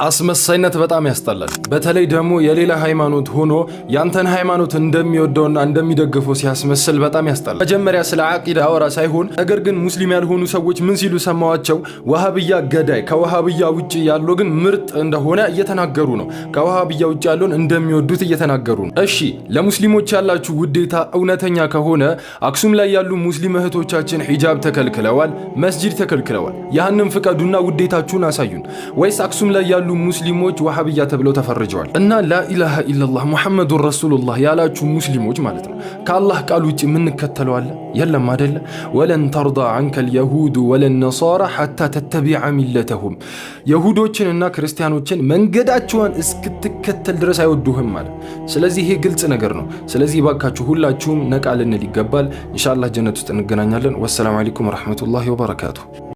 አስመሳይነት በጣም ያስጠላል። በተለይ ደግሞ የሌላ ሃይማኖት ሆኖ ያንተን ሃይማኖት እንደሚወደውና እንደሚደግፈው ሲያስመስል በጣም ያስጠላል። መጀመሪያ ስለ አቂዳ አወራ ሳይሆን ነገር ግን ሙስሊም ያልሆኑ ሰዎች ምን ሲሉ ሰማዋቸው? ወሃብያ ገዳይ፣ ከወሃብያ ውጪ ያለው ግን ምርጥ እንደሆነ እየተናገሩ ነው። ከወሃብያ ውጪ ያለውን እንደሚወዱት እየተናገሩ ነው። እሺ ለሙስሊሞች ያላችሁ ውዴታ እውነተኛ ከሆነ አክሱም ላይ ያሉ ሙስሊም እህቶቻችን ሂጃብ ተከልክለዋል፣ መስጂድ ተከልክለዋል። ያንንም ፍቀዱና ውዴታችሁን አሳዩን። ወይስ አክሱም ላይ ያሉ ሙስሊሞች ወሃብያ ተብለው ተፈርጀዋል? እና ላኢላሃ ኢላላህ ሙሐመዱን ረሱሉላህ ያላችሁ ሙስሊሞች ማለት ነው ከአላህ ቃል ውጭ የምንከተለው አለ? የለም አይደለ? ወለን ተርዳ ዐንከል የሁዱ ወለን ነሳራ ሐታ ተተቢዐ ሚለተሁም። የሁዶችንና ክርስቲያኖችን መንገዳቸውን እስክትከተል ድረስ አይወዱህም ማለት። ስለዚህ ይሄ ግልጽ ነገር ነው። ስለዚህ ባካችሁ ሁላችሁም ነቃ ልንል ይገባል። ኢንሻአላህ ጀነት ውስጥ እንገናኛለን። ወሰላሙ አለይኩም ወራህመቱላሂ ወበረካቱሁ።